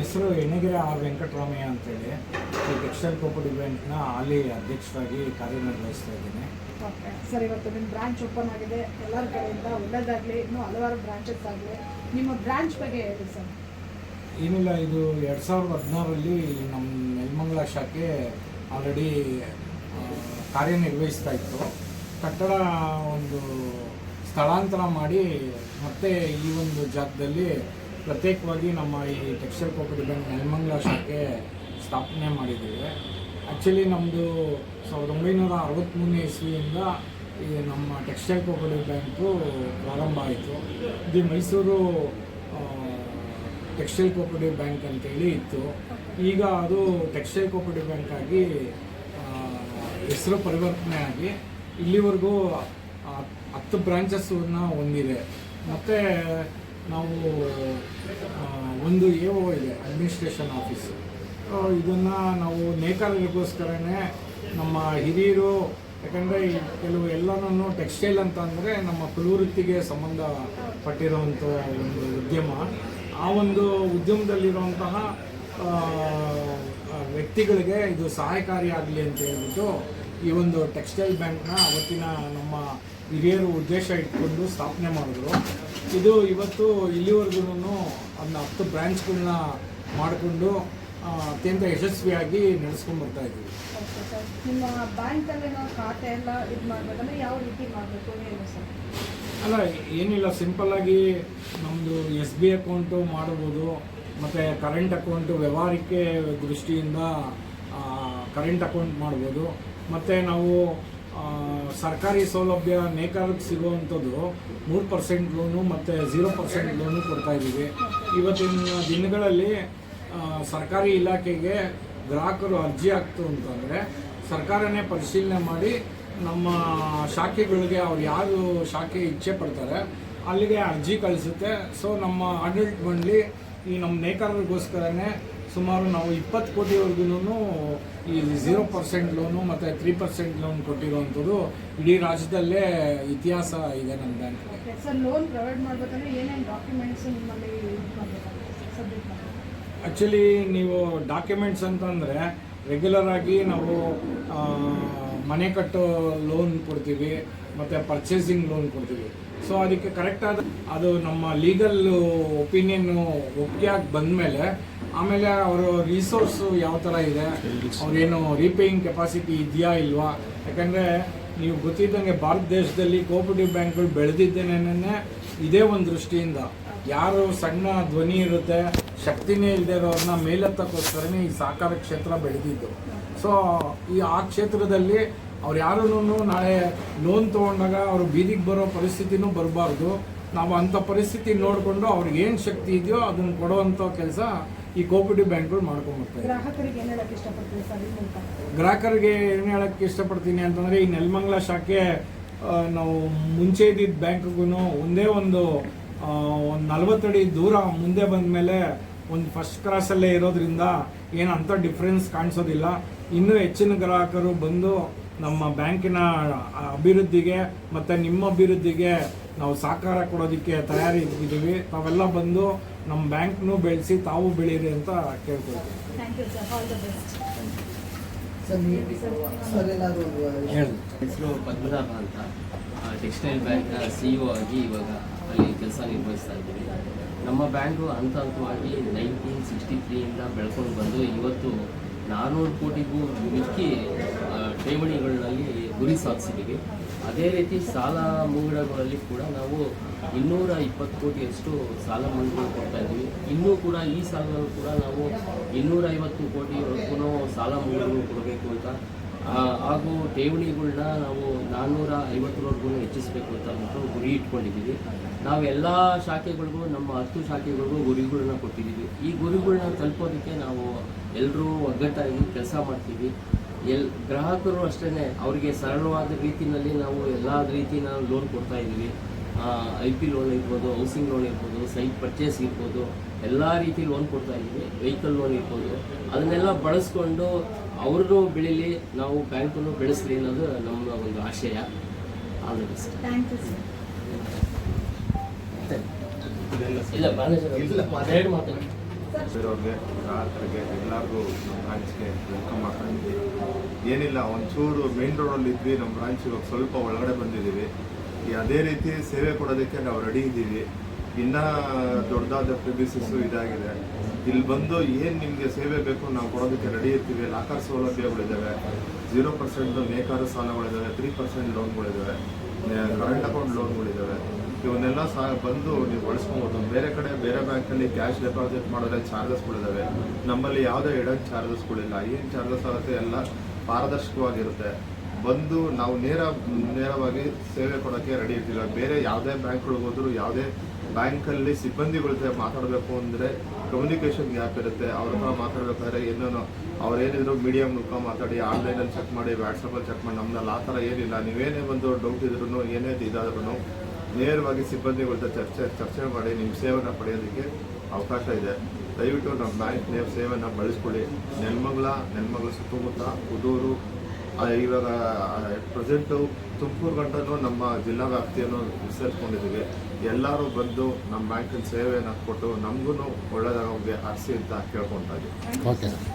ಹೆಸರು ಎಣ್ಣೆಗೆರೆ ಆರ್ ವೆಂಕಟರಾಮಯ್ಯ ಅಂತೇಳಿ ಈ ಟೆಕ್ಸ್ಟೈಲ್ ಕೋಆಪರೇಟಿವ್ ಬ್ಯಾಂಕ್ನ ಹಾಲಿ ಅಧ್ಯಕ್ಷರಾಗಿ ಕಾರ್ಯನಿರ್ವಹಿಸ್ತಾ ಇದ್ದೀನಿ. ಓಕೆ ಸರ್, ಇವತ್ತು ನಿಮ್ಮ ಬ್ರಾಂಚ್ ಓಪನ್ ಆಗಿದೆ. ಎಲ್ಲರ ಕಡೆಯಿಂದ ಒಳ್ಳೆಯದಾಗಲಿ, ಇನ್ನೂ ಹಲವಾರು ಬ್ರಾಂಚಸ್ ಆಗಲಿ. ನಿಮ್ಮ ಬ್ರಾಂಚ್ ಬಗ್ಗೆ ಹೇಳಿ ಸರ್. ಏನಿಲ್ಲ, ಇದು 2016ರಲ್ಲಿ ನಮ್ಮ ನೆಲಮಂಗಲ ಶಾಖೆ ಆಲ್ರೆಡಿ ಕಾರ್ಯನಿರ್ವಹಿಸ್ತಾ ಇತ್ತು. ಕಟ್ಟಡ ಒಂದು ಸ್ಥಳಾಂತರ ಮಾಡಿ ಮತ್ತೆ ಈ ಒಂದು ಜಾಗದಲ್ಲಿ ಪ್ರತ್ಯೇಕವಾಗಿ ನಮ್ಮ ಈ ಟೆಕ್ಸ್ಟೈಲ್ ಕೋಆಪರೇಟಿವ್ ಬ್ಯಾಂಕ್ ನೆಲಮಂಗಲ ಶಾಖೆ ಸ್ಥಾಪನೆ ಮಾಡಿದ್ದೀವಿ. ಆ್ಯಕ್ಚುಲಿ ನಮ್ಮದು 1963 ಇಸ್ವಿಯಿಂದ ಈ ನಮ್ಮ ಟೆಕ್ಸ್ಟೈಲ್ ಕೋಆಪರೇಟಿವ್ ಬ್ಯಾಂಕು ಪ್ರಾರಂಭ ಆಯಿತು. ಇದು ಮೈಸೂರು ಟೆಕ್ಸ್ಟೈಲ್ ಕೋಆಪರೇಟಿವ್ ಬ್ಯಾಂಕ್ ಅಂತೇಳಿ ಇತ್ತು. ಈಗ ಅದು ಟೆಕ್ಸ್ಟೈಲ್ ಕೋಆಪರೇಟಿವ್ ಬ್ಯಾಂಕ್ ಆಗಿ ಹೆಸರು ಪರಿವರ್ತನೆ ಆಗಿ ಇಲ್ಲಿವರೆಗೂ 10 ಬ್ರಾಂಚಸ್ಸನ್ನು ಹೊಂದಿದೆ. ಮತ್ತು ನಾವು ಒಂದು AO ಇದೆ, ಅಡ್ಮಿನಿಸ್ಟ್ರೇಷನ್ ಆಫೀಸು. ಇದನ್ನು ನಾವು ನೇಕಾರರಿಗೋಸ್ಕರನೇ ನಮ್ಮ ಹಿರಿಯರು, ಯಾಕಂದರೆ ಕೆಲವು ಎಲ್ಲನೂ ಟೆಕ್ಸ್ಟೈಲ್ ಅಂತ ಅಂದರೆ ನಮ್ಮ ಕುಲವೃತ್ತಿಗೆ ಸಂಬಂಧಪಟ್ಟಿರುವಂಥ ಒಂದು ಉದ್ಯಮ. ಆ ಒಂದು ಉದ್ಯಮದಲ್ಲಿರುವಂತಹ ವ್ಯಕ್ತಿಗಳಿಗೆ ಇದು ಸಹಾಯಕಾರಿಯಾಗಲಿ ಅಂತ ಹೇಳ್ಬಿಟ್ಟು ಈ ಒಂದು ಟೆಕ್ಸ್ಟೈಲ್ ಬ್ಯಾಂಕ್ನ ಅವತ್ತಿನ ನಮ್ಮ ಹಿರಿಯರು ಉದ್ದೇಶ ಇಟ್ಕೊಂಡು ಸ್ಥಾಪನೆ ಮಾಡಿದ್ರು. ಇದು ಇವತ್ತು ಇಲ್ಲಿವರೆಗೂ ಅದನ್ನ 10 ಬ್ರಾಂಚ್ಗಳನ್ನ ಮಾಡಿಕೊಂಡು ಅತ್ಯಂತ ಯಶಸ್ವಿಯಾಗಿ ನಡೆಸ್ಕೊಂಡು ಬರ್ತಾ ಇದ್ದೀವಿ. ನಿಮ್ಮ ಬ್ಯಾಂಕಲ್ಲಿ ನಾವು ಖಾತೆ ಎಲ್ಲ ಇದು ಮಾಡಬೇಕಂದ್ರೆ ಯಾವ ರೀತಿ ಮಾಡಬೇಕು ಏನು ಸರ್? ಅಲ್ಲ, ಏನಿಲ್ಲ, ಸಿಂಪಲ್ಲಾಗಿ ನಮ್ಮದು SB ಅಕೌಂಟು ಮಾಡ್ಬೋದು. ಮತ್ತು ಕರೆಂಟ್ ಅಕೌಂಟು ವ್ಯವಹಾರಕ್ಕೆ ದೃಷ್ಟಿಯಿಂದ ಕರೆಂಟ್ ಅಕೌಂಟ್ ಮಾಡ್ಬೋದು. ಮತ್ತು ನಾವು ಸರ್ಕಾರಿ ಸೌಲಭ್ಯ ನೇಕಾರಕ್ಕೆ ಸಿಗುವಂಥದ್ದು 3% ಲೋನು ಮತ್ತು 0% ಲೋನು ಕೊಡ್ತಾಯಿದ್ದೀವಿ. ಇವತ್ತಿನ ದಿನಗಳಲ್ಲಿ ಸರ್ಕಾರಿ ಇಲಾಖೆಗೆ ಗ್ರಾಹಕರು ಅರ್ಜಿ ಆಗ್ತು ಅಂತಂದರೆ ಸರ್ಕಾರನೇ ಪರಿಶೀಲನೆ ಮಾಡಿ ನಮ್ಮ ಶಾಖೆಗಳಿಗೆ ಅವ್ರು ಯಾರು ಶಾಖೆ ಇಚ್ಛೆ ಪಡ್ತಾರೆ ಅಲ್ಲಿಗೆ ಅರ್ಜಿ ಕಳಿಸುತ್ತೆ. ಸೊ ನಮ್ಮ ಆಡಳಿತ ಮಂಡಳಿ ಈ ನಮ್ಮ ನೇಕಾರರಿಗೋಸ್ಕರನೇ ಸುಮಾರು ನಾವು 20 ಕೋಟಿವರೆಗೂ ಈ 0% ಲೋನು ಮತ್ತು 3% ಲೋನ್ ಕೊಟ್ಟಿರುವಂಥದ್ದು ಇಡೀ ರಾಜ್ಯದಲ್ಲೇ ಇತಿಹಾಸ ಇದೆ ನಮ್ಮ ಬ್ಯಾಂಕ್. ಸರ್, ಲೋನ್ ಪ್ರೊವೈಡ್ ಮಾಡಬೇಕಂದ್ರೆ ಏನೇನು ಡಾಕ್ಯುಮೆಂಟ್ಸ್ ನಿಮ್ಮಲ್ಲಿ ಆ್ಯಕ್ಚುಲಿ ನೀವು ಡಾಕ್ಯುಮೆಂಟ್ಸ್ ಅಂತಂದರೆ ರೆಗ್ಯುಲರ್ ಆಗಿ ನಾವು ಮನೆ ಕಟ್ಟೋ ಲೋನ್ ಕೊಡ್ತೀವಿ ಮತ್ತು ಪರ್ಚೇಸಿಂಗ್ ಲೋನ್ ಕೊಡ್ತೀವಿ. ಸೊ ಅದಕ್ಕೆ ಕರೆಕ್ಟಾದ ಅದು ನಮ್ಮ ಲೀಗಲ್ ಒಪಿನಿಯನ್ನು ಒಪ್ಪಿಗೆಯಾಗಿ ಬಂದಮೇಲೆ ಆಮೇಲೆ ಅವರು ರಿಸೋರ್ಸು ಯಾವ ಥರ ಇದೆ, ಅವ್ರೇನು ರೀಪೇಯಿಂಗ್ ಕೆಪಾಸಿಟಿ ಇದೆಯಾ ಇಲ್ವಾ. ಯಾಕಂದರೆ ನೀವು ಗೊತ್ತಿದ್ದಂಗೆ ಭಾರತ ದೇಶದಲ್ಲಿ ಕೋಆಪರೇಟಿವ್ ಬ್ಯಾಂಕ್ಗಳು ಬೆಳೆದಿದ್ದೇನೆ ಇದೇ ಒಂದು ದೃಷ್ಟಿಯಿಂದ. ಯಾರು ಸಣ್ಣ ಧ್ವನಿ ಇರುತ್ತೆ, ಶಕ್ತಿನೇ ಇಲ್ಲದೆ ಇರೋರನ್ನ ಮೇಲೆತ್ತಕ್ಕೋಸ್ಕರನೇ ಈ ಸಹಕಾರ ಕ್ಷೇತ್ರ ಬೆಳೆದಿದ್ದು. ಸೊ ಆ ಕ್ಷೇತ್ರದಲ್ಲಿ ಅವ್ರು ಯಾರೂ ನಾಳೆ ಲೋನ್ ತೊಗೊಂಡಾಗ ಅವರು ಬೀದಿಗೆ ಬರೋ ಪರಿಸ್ಥಿತಿನೂ ಬರಬಾರ್ದು. ನಾವು ಅಂಥ ಪರಿಸ್ಥಿತಿ ನೋಡಿಕೊಂಡು ಅವ್ರಿಗೆ ಏನು ಶಕ್ತಿ ಇದೆಯೋ ಅದನ್ನು ಕೊಡುವಂಥ ಕೆಲಸ ಈ ಕೋಆಪರೇಟಿವ್ ಬ್ಯಾಂಕ್ಗಳು ಮಾಡ್ಕೊಂಡ್ಬರ್ತಾರೆ. ಗ್ರಾಹಕರಿಗೆ ಏನು ಹೇಳಕ್ಕೆ ಇಷ್ಟಪಡ್ತೀನಿ ಸರ್? ಗ್ರಾಹಕರಿಗೆ ಏನು ಹೇಳಕ್ಕೆ ಇಷ್ಟಪಡ್ತೀನಿ ಅಂತಂದರೆ ಈ ನೆಲಮಂಗಲ ಶಾಖೆ ನಾವು ಮುಂಚೆ ಇದ್ದಿದ್ದ ಬ್ಯಾಂಕ್ಗೂ ಒಂದೇ ಒಂದು 40 ಅಡಿ ದೂರ ಮುಂದೆ ಬಂದ ಮೇಲೆ ಒಂದು ಫಸ್ಟ್ ಕ್ರಾಸಲ್ಲೇ ಇರೋದ್ರಿಂದ ಏನು ಅಂಥ ಡಿಫ್ರೆನ್ಸ್ ಕಾಣಿಸೋದಿಲ್ಲ. ಇನ್ನೂ ಹೆಚ್ಚಿನ ಗ್ರಾಹಕರು ಬಂದು ನಮ್ಮ ಬ್ಯಾಂಕಿನ ಅಭಿವೃದ್ಧಿಗೆ ಮತ್ತು ನಿಮ್ಮ ಅಭಿವೃದ್ಧಿಗೆ ನಾವು ಸಹಕಾರ ಕೊಡೋದಕ್ಕೆ ತಯಾರಿ ಇದ್ದೀವಿ. ತಾವೆಲ್ಲ ಬಂದು ನಮ್ಮ ಬ್ಯಾಂಕ್ನೂ ಬೆಳೆಸಿ ತಾವು ಬೆಳೀರಿ ಅಂತ ಕೇಳ್ಕೊಳ್ತೀವಿ. ಹೆಸರು ಪದ್ಮನಾಭ ಅಂತ, ಟೆಕ್ಸ್ಟೈಲ್ ಬ್ಯಾಂಕ್ನ CEO ಆಗಿ ಇವಾಗ ಅಲ್ಲಿ ಕೆಲಸ ನಿರ್ವಹಿಸ್ತಾ ಇದ್ದೀವಿ. ನಮ್ಮ ಬ್ಯಾಂಕು ಹಂತ ಹಂತವಾಗಿ 1963ಇಂದ ಬೆಳ್ಕೊಂಡು ಬಂದು ಇವತ್ತು 400 ಕೋಟಿಗೂ ಮಿಕ್ಕಿ ಠೇವಣಿಗಳಲ್ಲಿ ಗುರಿ ಸಾಧಿಸಿದ್ದೀವಿ. ಅದೇ ರೀತಿ ಸಾಲ ಮುಂಗಡಗಳಲ್ಲಿ ಕೂಡ ನಾವು 220 ಕೋಟಿಯಷ್ಟು ಸಾಲ ಮಂಡಳಿಗಳು ಕೊಡ್ತಾ ಇದ್ದೀವಿ. ಇನ್ನೂ ಕೂಡ ಈ ಸಾಲಗಳು ಕೂಡ ನಾವು 250 ಕೋಟಿವರೆಗೂ ಸಾಲ ಮುಂಗಡಗಳು ಕೊಡಬೇಕು ಅಂತ, ಹಾಗೂ ಠೇವಣಿಗಳನ್ನ ನಾವು 450ವರೆಗೂ ಹೆಚ್ಚಿಸಬೇಕು ಅಂತ ಅಂದ್ಬಿಟ್ಟು ಗುರಿ ಇಟ್ಕೊಂಡಿದ್ದೀವಿ. ನಾವು ಎಲ್ಲ ಶಾಖೆಗಳಿಗೂ, ನಮ್ಮ 10 ಶಾಖೆಗಳಿಗೂ ಗುರಿಗಳನ್ನ ಕೊಟ್ಟಿದ್ದೀವಿ. ಈ ಗುರಿಗಳನ್ನ ತಲುಪೋದಕ್ಕೆ ನಾವು ಎಲ್ಲರೂ ಒಗ್ಗಟ್ಟಾಗಿ ಕೆಲಸ ಮಾಡ್ತೀವಿ. ಗ್ರಾಹಕರು ಅಷ್ಟೇ, ಅವರಿಗೆ ಸರಳವಾದ ರೀತಿಯಲ್ಲಿ ನಾವು ಎಲ್ಲ ರೀತಿಯ ಲೋನ್ ಕೊಡ್ತಾ ಇದ್ದೀವಿ. IP ಲೋನ್ ಇರ್ಬೋದು, ಹೌಸಿಂಗ್ ಲೋನ್ ಇರ್ಬೋದು, ಸೈಟ್ ಪರ್ಚೇಸ್ ಇರ್ಬೋದು, ಎಲ್ಲ ರೀತಿ ಲೋನ್ ಕೊಡ್ತಾ ಇದ್ದೀವಿ. ವೆಹಿಕಲ್ ಲೋನ್ ಇರ್ಬೋದು, ಅದನ್ನೆಲ್ಲ ಬಳಸ್ಕೊಂಡು ಅವ್ರನ್ನೂ ಬೆಳೀಲಿ, ನಾವು ಬ್ಯಾಂಕನ್ನು ಬೆಳೆಸಲಿ ಅನ್ನೋದು ನಮ್ಮ ಒಂದು ಆಶಯ. All the best. Thank you sir. ಇಲ್ಲ ಮ್ಯಾನೇಜರ್ ಮಾತಾಡಿ ಇರೋರಿಗೆ ಗ್ರಾಹಕರಿಗೆ ಎಲ್ಲರಿಗೂ ನಮ್ಮ ಬ್ರಾಂಚ್ಗೆ ವೆಲ್ಕಮ್ ಮಾಡ್ತಾ ಇದ್ದೀವಿ. ಏನಿಲ್ಲ, ಒಂಚೂರು ಮೇನ್ ರೋಡಲ್ಲಿ ಇದ್ವಿ, ನಮ್ಮ ಬ್ರಾಂಚ್ ಇವಾಗ ಸ್ವಲ್ಪ ಒಳಗಡೆ ಬಂದಿದ್ದೀವಿ. ಅದೇ ರೀತಿ ಸೇವೆ ಕೊಡೋದಕ್ಕೆ ನಾವು ರೆಡಿ ಇದ್ದೀವಿ. ಇನ್ನೂ ದೊಡ್ಡದಾದ ಪ್ರಿಮಿಸಸ್ಸು ಇದಾಗಿದೆ. ಇಲ್ಲಿ ಬಂದು ಏನು ನಿಮಗೆ ಸೇವೆ ಬೇಕು ನಾವು ಕೊಡೋದಕ್ಕೆ ರೆಡಿ ಇರ್ತೀವಿ. ಲಾಕರ್ ಸೌಲಭ್ಯಗಳಿದ್ದಾವೆ, 0% ನೇಕಾರ ಸಾಲಗಳಿದ್ದಾವೆ, 3% ಲೋನ್ಗಳಿದ್ದಾವೆ, ಕರೆಂಟ್ ಅಕೌಂಟ್ ಲೋನ್ಗಳಿದ್ದಾವೆ. ಇವನ್ನೆಲ್ಲ ಬಂದು ನೀವು ಬಳಸ್ಕೊಬೋದು. ಬೇರೆ ಕಡೆ ಬೇರೆ ಬ್ಯಾಂಕಲ್ಲಿ ಕ್ಯಾಶ್ ಡೆಪಾಸಿಟ್ ಮಾಡಿದ್ರೆ ಚಾರ್ಜಸ್ಗಳಿದ್ದಾವೆ. ನಮ್ಮಲ್ಲಿ ಯಾವುದೇ ಹಿಡನ್ ಚಾರ್ಜಸ್ಗಳಿಲ್ಲ. ಏನು ಚಾರ್ಜಸ್ ಆಗುತ್ತೆ ಎಲ್ಲ ಪಾರದರ್ಶಕವಾಗಿರುತ್ತೆ. ಬಂದು ನಾವು ನೇರವಾಗಿ ಸೇವೆ ಕೊಡೋಕ್ಕೆ ರೆಡಿ ಇರ್ತೀವಿ. ಬೇರೆ ಯಾವುದೇ ಬ್ಯಾಂಕ್ಗಳಿಗೆ ಹೋದ್ರು ಯಾವುದೇ ಬ್ಯಾಂಕಲ್ಲಿ ಸಿಬ್ಬಂದಿಗಳ ಜೊತೆ ಮಾತಾಡಬೇಕು ಅಂದರೆ ಕಮ್ಯುನಿಕೇಷನ್ ಗ್ಯಾಪ್ ಇರುತ್ತೆ. ಅವ್ರ ಹತ್ರ ಮಾತಾಡಬೇಕಾದ್ರೆ ಏನೇನೋ ಅವ್ರೇನಿದ್ರು ಮೀಡಿಯಮ್ ಮೂಲಕ ಮಾತಾಡಿ, ಆನ್ಲೈನಲ್ಲಿ ಚೆಕ್ ಮಾಡಿ, ವಾಟ್ಸಪ್ಪಲ್ಲಿ ಚೆಕ್ ಮಾಡಿ. ನಮ್ಮಲ್ಲಿ ಆ ಥರ ಏನಿಲ್ಲ. ನೀವೇನೇ ಒಂದು ಡೌಟ್ ಇದ್ರೂ ಏನೇ ಇದಾದ್ರೂ ನೇರವಾಗಿ ಸಿಬ್ಬಂದಿಗಳ ಜೊತೆ ಚರ್ಚೆ ಮಾಡಿ ನಿಮ್ಮ ಸೇವೆನ ಪಡೆಯೋದಕ್ಕೆ ಅವಕಾಶ ಇದೆ. ದಯವಿಟ್ಟು ನಮ್ಮ ಬ್ಯಾಂಕ್ ಸೇವೆನ ಬಳಸ್ಕೊಳ್ಳಿ. ನೆಲಮಂಗಲ ಸುತ್ತಮುತ್ತ ಕುದೂರು, ಇವಾಗ ಪ್ರೆಸೆಂಟು ತುಮಕೂರು ಗಂಟನೂ ನಮ್ಮ ಜಿಲ್ಲಾ ವ್ಯಾಪ್ತಿಯನ್ನು ವಿಸ್ತರಿಸ್ಕೊಂಡಿದ್ದೀವಿ. ಎಲ್ಲರೂ ಬಂದು ನಮ್ಮ ಬ್ಯಾಂಕಿನ ಸೇವೆಯನ್ನು ಕೊಟ್ಟು ನಮಗೂ ಒಳ್ಳೆಯದಾಗೋಗೆ ಆರಿಸಿ ಅಂತ ಕೇಳ್ಕೊತಾ ಇದ್ದೀವಿ. Okay sir.